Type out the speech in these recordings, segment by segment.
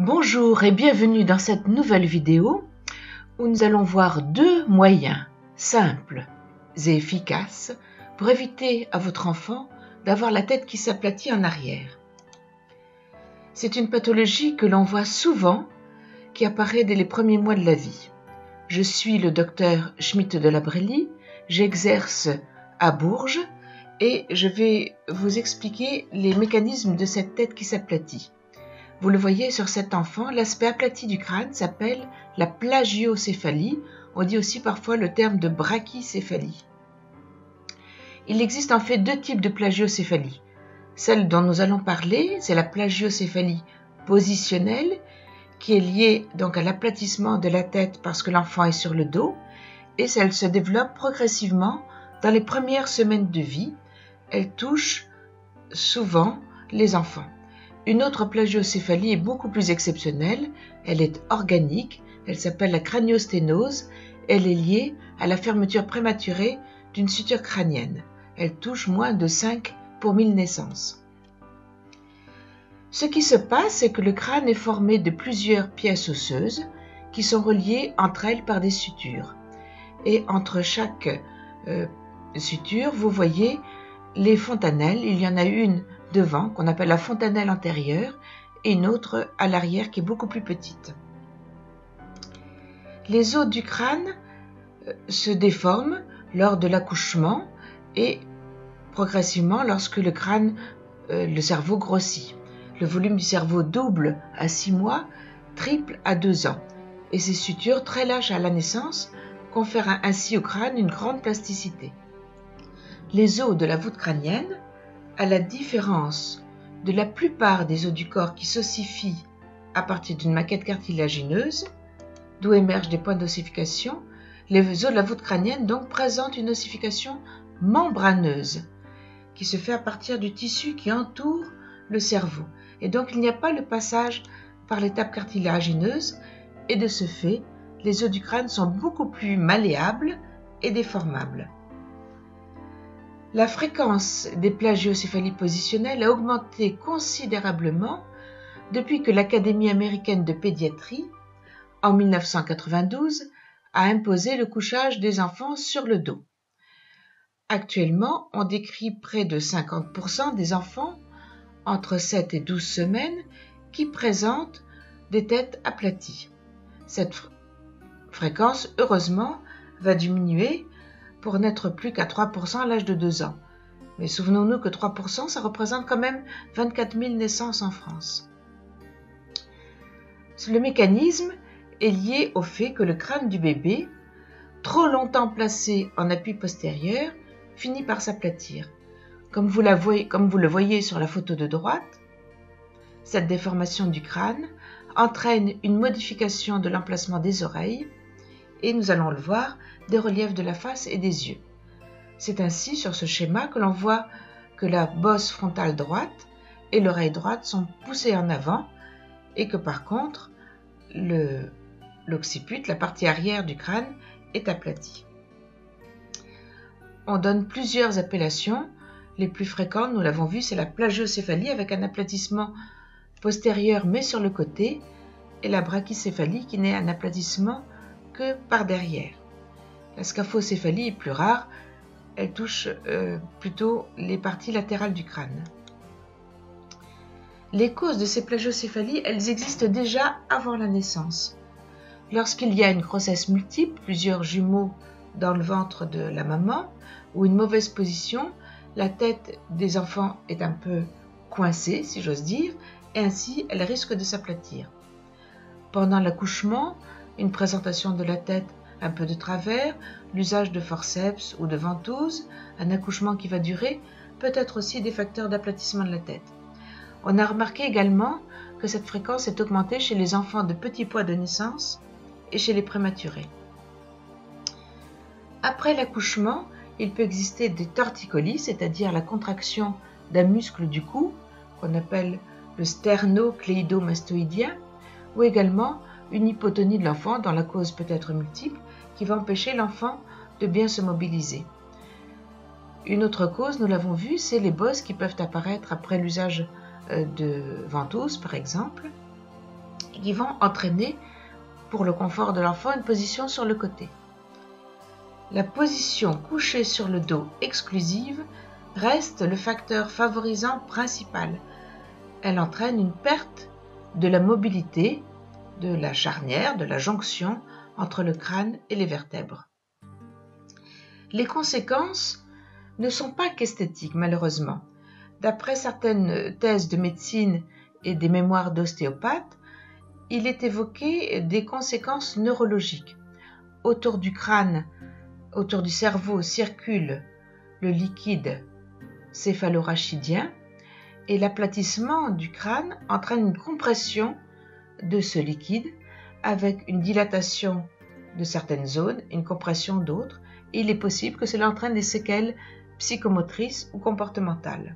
Bonjour et bienvenue dans cette nouvelle vidéo où nous allons voir deux moyens simples et efficaces pour éviter à votre enfant d'avoir la tête qui s'aplatit en arrière. C'est une pathologie que l'on voit souvent qui apparaît dès les premiers mois de la vie. Je suis le docteur Schmitt de la Brélie, j'exerce à Bourges et je vais vous expliquer les mécanismes de cette tête qui s'aplatit. Vous le voyez sur cet enfant, l'aspect aplati du crâne s'appelle la plagiocéphalie. On dit aussi parfois le terme de brachycéphalie. Il existe en fait deux types de plagiocéphalie. Celle dont nous allons parler, c'est la plagiocéphalie positionnelle, qui est liée donc à l'aplatissement de la tête parce que l'enfant est sur le dos, et elle se développe progressivement dans les premières semaines de vie. Elle touche souvent les enfants. Une autre plagiocéphalie est beaucoup plus exceptionnelle, elle est organique, elle s'appelle la craniosténose, elle est liée à la fermeture prématurée d'une suture crânienne. Elle touche moins de 5 pour 1000 naissances. Ce qui se passe, c'est que le crâne est formé de plusieurs pièces osseuses qui sont reliées entre elles par des sutures. Et entre chaque suture, vous voyez les fontanelles, il y en a une devant, qu'on appelle la fontanelle antérieure, et une autre à l'arrière qui est beaucoup plus petite. Les os du crâne se déforment lors de l'accouchement et progressivement lorsque le cerveau grossit. Le volume du cerveau double à 6 mois, triple à 2 ans. Et ces sutures très lâches à la naissance confèrent ainsi au crâne une grande plasticité. Les os de la voûte crânienne, à la différence de la plupart des os du corps qui s'ossifient à partir d'une maquette cartilagineuse, d'où émergent des points d'ossification, les os de la voûte crânienne donc présentent une ossification membraneuse qui se fait à partir du tissu qui entoure le cerveau. Et donc il n'y a pas le passage par l'étape cartilagineuse et de ce fait, les os du crâne sont beaucoup plus malléables et déformables. La fréquence des plagiocéphalies positionnelles a augmenté considérablement depuis que l'Académie américaine de pédiatrie, en 1992, a imposé le couchage des enfants sur le dos. Actuellement, on décrit près de 50% des enfants entre 7 et 12 semaines qui présentent des têtes aplaties. Cette fréquence, heureusement, va diminuer pour n'être plus qu'à 3% à l'âge de 2 ans. Mais souvenons-nous que 3%, ça représente quand même 24 000 naissances en France. Le mécanisme est lié au fait que le crâne du bébé, trop longtemps placé en appui postérieur, finit par s'aplatir. Comme vous le voyez sur la photo de droite, cette déformation du crâne entraîne une modification de l'emplacement des oreilles et nous allons le voir, des reliefs de la face et des yeux. C'est ainsi sur ce schéma que l'on voit que la bosse frontale droite et l'oreille droite sont poussées en avant et que par contre l'occiput, la partie arrière du crâne, est aplatie. On donne plusieurs appellations. Les plus fréquentes, nous l'avons vu, c'est la plagiocéphalie avec un aplatissement postérieur mais sur le côté et la brachycéphalie qui n'est un aplatissement que par derrière. La scaphocéphalie est plus rare, elle touche plutôt les parties latérales du crâne. Les causes de ces plagiocéphalies, elles existent déjà avant la naissance. Lorsqu'il y a une grossesse multiple, plusieurs jumeaux dans le ventre de la maman, ou une mauvaise position, la tête des enfants est un peu coincée, si j'ose dire, et ainsi elle risque de s'aplatir. Pendant l'accouchement, une présentation de la tête un peu de travers, l'usage de forceps ou de ventouses, un accouchement qui va durer, peut être aussi des facteurs d'aplatissement de la tête. On a remarqué également que cette fréquence est augmentée chez les enfants de petit poids de naissance et chez les prématurés. Après l'accouchement, il peut exister des torticolis, c'est-à-dire la contraction d'un muscle du cou, qu'on appelle le sternocléidomastoïdien, ou également une hypotonie de l'enfant, dont la cause peut être multiple, qui va empêcher l'enfant de bien se mobiliser. Une autre cause, nous l'avons vu, c'est les bosses qui peuvent apparaître après l'usage de ventouses, par exemple, qui vont entraîner, pour le confort de l'enfant, une position sur le côté. La position couchée sur le dos exclusive reste le facteur favorisant principal. Elle entraîne une perte de la mobilité, de la charnière, de la jonction entre le crâne et les vertèbres. Les conséquences ne sont pas qu'esthétiques, malheureusement. D'après certaines thèses de médecine et des mémoires d'ostéopathes, il est évoqué des conséquences neurologiques. Autour du crâne, autour du cerveau circule le liquide céphalorachidien et l'aplatissement du crâne entraîne une compression de ce liquide avec une dilatation de certaines zones, une compression d'autres. Et il est possible que cela entraîne des séquelles psychomotrices ou comportementales.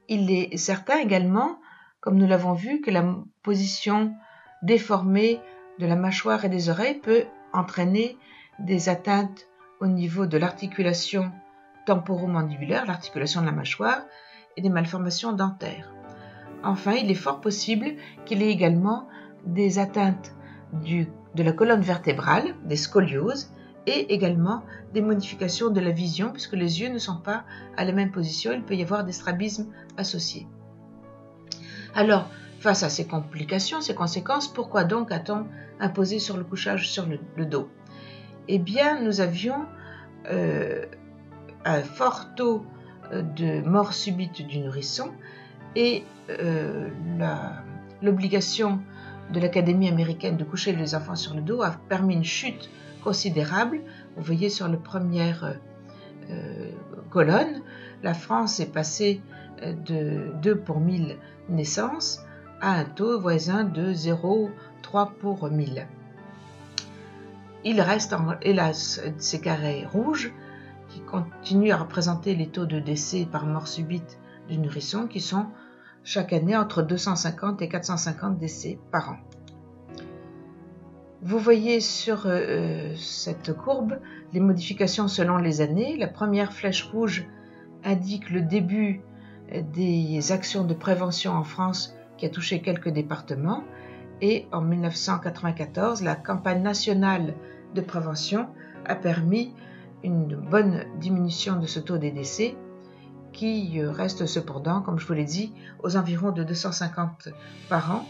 Il est certain également, comme nous l'avons vu, que la position déformée de la mâchoire et des oreilles peut entraîner des atteintes au niveau de l'articulation temporomandibulaire, l'articulation de la mâchoire, et des malformations dentaires. Enfin, il est fort possible qu'il y ait également des atteintes de la colonne vertébrale, des scolioses, et également des modifications de la vision, puisque les yeux ne sont pas à la même position, il peut y avoir des strabismes associés. Alors, face à ces complications, ces conséquences, pourquoi donc a-t-on imposé sur le couchage sur le dos? Eh bien, nous avions un fort taux de mort subite du nourrisson et l'obligation de l'Académie américaine de coucher les enfants sur le dos a permis une chute considérable. Vous voyez sur la première colonne, la France est passée de 2 pour 1000 naissances à un taux voisin de 0,3 pour 1000. Il reste hélas ces carrés rouges qui continuent à représenter les taux de décès par mort subite du nourrisson qui sont chaque année entre 250 et 450 décès par an. Vous voyez sur cette courbe les modifications selon les années. La première flèche rouge indique le début des actions de prévention en France qui a touché quelques départements. Et en 1994, la campagne nationale de prévention a permis une bonne diminution de ce taux des décès qui reste cependant, comme je vous l'ai dit, aux environs de 250 par an.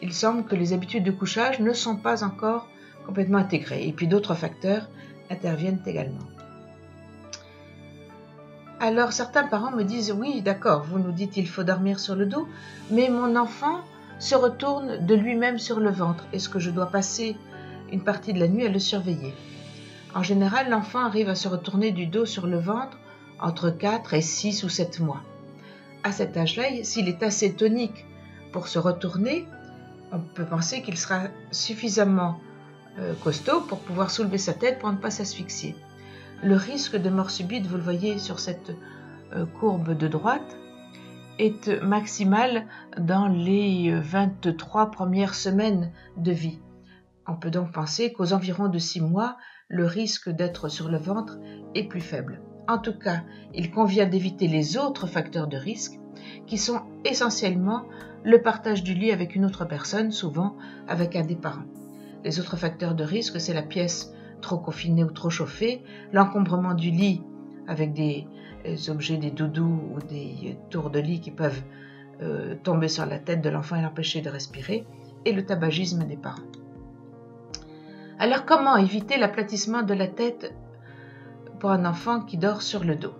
Il semble que les habitudes de couchage ne sont pas encore complètement intégrées. Et puis d'autres facteurs interviennent également. Alors certains parents me disent « Oui, d'accord, vous nous dites qu'il faut dormir sur le dos, mais mon enfant se retourne de lui-même sur le ventre. Est-ce que je dois passer une partie de la nuit à le surveiller ?» En général, l'enfant arrive à se retourner du dos sur le ventre entre 4 et 6 ou 7 mois. À cet âge-là, s'il est assez tonique pour se retourner, on peut penser qu'il sera suffisamment costaud pour pouvoir soulever sa tête pour ne pas s'asphyxier. Le risque de mort subite, vous le voyez sur cette courbe de droite, est maximal dans les 23 premières semaines de vie. On peut donc penser qu'aux environs de 6 mois, le risque d'être sur le ventre est plus faible. En tout cas, il convient d'éviter les autres facteurs de risque qui sont essentiellement le partage du lit avec une autre personne, souvent avec un des parents. Les autres facteurs de risque, c'est la pièce trop confinée ou trop chauffée, l'encombrement du lit avec des objets, des doudous ou des tours de lit qui peuvent tomber sur la tête de l'enfant et l'empêcher de respirer, et le tabagisme des parents. Alors comment éviter l'aplatissement de la tête pour un enfant qui dort sur le dos?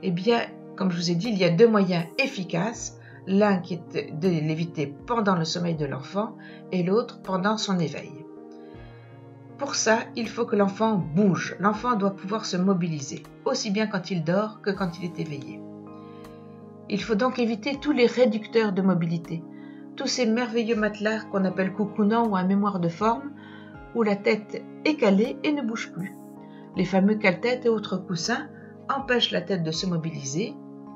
Eh bien, comme je vous ai dit, il y a 2 moyens efficaces, l'un qui est de l'éviter pendant le sommeil de l'enfant et l'autre pendant son éveil. Pour ça, il faut que l'enfant bouge. L'enfant doit pouvoir se mobiliser, aussi bien quand il dort que quand il est éveillé. Il faut donc éviter tous les réducteurs de mobilité, tous ces merveilleux matelas qu'on appelle coucounants ou à mémoire de forme, où la tête est calée et ne bouge plus. Les fameux cale-tête et autres coussins empêchent la tête de se mobiliser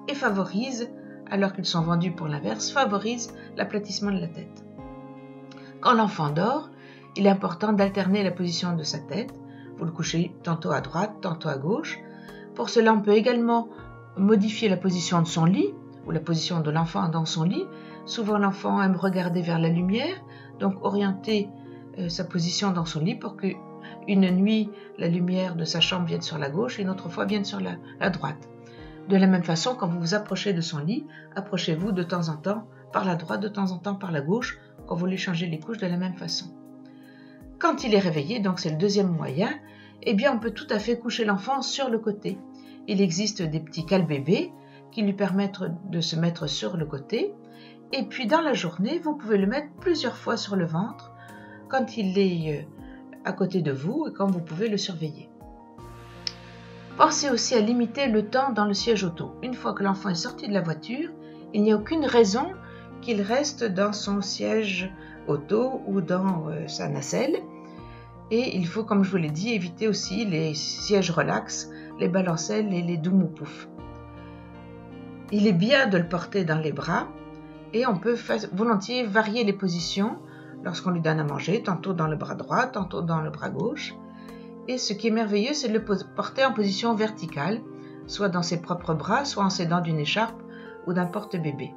et favorisent, alors qu'ils sont vendus pour l'inverse, favorisent l'aplatissement de la tête. Quand l'enfant dort, il est important d'alterner la position de sa tête. Vous le couchez tantôt à droite, tantôt à gauche. Pour cela, on peut également modifier la position de son lit ou la position de l'enfant dans son lit Souvent l'enfant aime regarder vers la lumière, donc orienter sa position dans son lit pour que une nuit la lumière de sa chambre vienne sur la gauche et une autre fois vienne sur la droite. De la même façon, quand vous vous approchez de son lit, approchez-vous de temps en temps par la droite, de temps en temps par la gauche, quand vous voulez changer les couches de la même façon. Quand il est réveillé, donc c'est le deuxième moyen, eh bien on peut tout à fait coucher l'enfant sur le côté. Il existe des petits cale-bébés qui lui permettent de se mettre sur le côté. Et puis dans la journée, vous pouvez le mettre plusieurs fois sur le ventre quand il est à côté de vous et quand vous pouvez le surveiller. Pensez aussi à limiter le temps dans le siège auto. Une fois que l'enfant est sorti de la voiture, il n'y a aucune raison qu'il reste dans son siège auto ou dans sa nacelle. Et il faut, comme je vous l'ai dit, éviter aussi les sièges relax, les balancelles et les doux-mou-pouf. Il est bien de le porter dans les bras et on peut volontiers varier les positions lorsqu'on lui donne à manger, tantôt dans le bras droit, tantôt dans le bras gauche. Et ce qui est merveilleux, c'est de le porter en position verticale, soit dans ses propres bras, soit en s'aidant d'une écharpe ou d'un porte-bébé.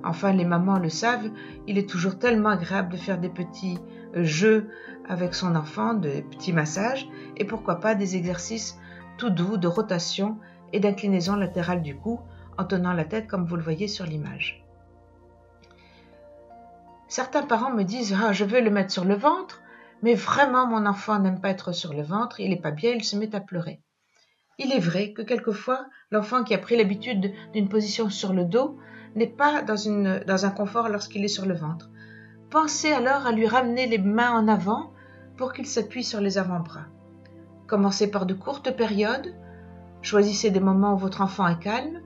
Enfin, les mamans le savent, il est toujours tellement agréable de faire des petits jeux avec son enfant, de petits massages, et pourquoi pas des exercices tout doux de rotation et d'inclinaison latérale du cou, en tenant la tête comme vous le voyez sur l'image. Certains parents me disent « Ah, je veux le mettre sur le ventre », mais vraiment mon enfant n'aime pas être sur le ventre, il n'est pas bien, il se met à pleurer. Il est vrai que quelquefois, l'enfant qui a pris l'habitude d'une position sur le dos n'est pas dans un confort lorsqu'il est sur le ventre. Pensez alors à lui ramener les mains en avant pour qu'il s'appuie sur les avant-bras. Commencez par de courtes périodes, choisissez des moments où votre enfant est calme,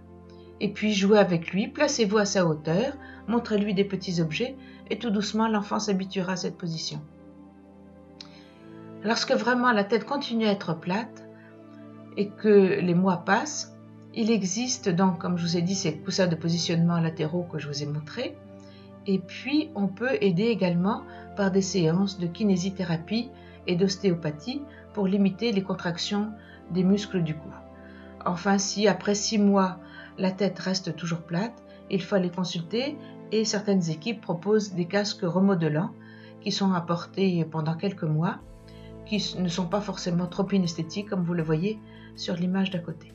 et puis jouez avec lui, placez-vous à sa hauteur, montrez-lui des petits objets, et tout doucement l'enfant s'habituera à cette position. Lorsque vraiment la tête continue à être plate et que les mois passent, il existe donc, comme je vous ai dit, ces coussins de positionnement latéraux que je vous ai montrés. Et puis, on peut aider également par des séances de kinésithérapie et d'ostéopathie pour limiter les contractions des muscles du cou. Enfin, si après 6 mois, la tête reste toujours plate, il faut aller consulter et certaines équipes proposent des casques remodelants qui sont à porter pendant quelques mois, qui ne sont pas forcément trop inesthétiques comme vous le voyez sur l'image d'à côté.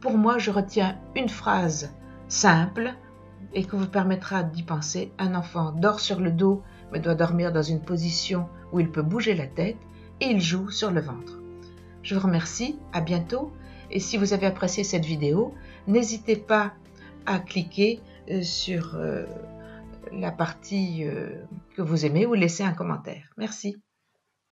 Pour moi, je retiens une phrase simple et qui vous permettra d'y penser. Un enfant dort sur le dos mais doit dormir dans une position où il peut bouger la tête et il joue sur le ventre. Je vous remercie, à bientôt, et si vous avez apprécié cette vidéo, n'hésitez pas à cliquer sur la partie que vous aimez ou laisser un commentaire. Merci.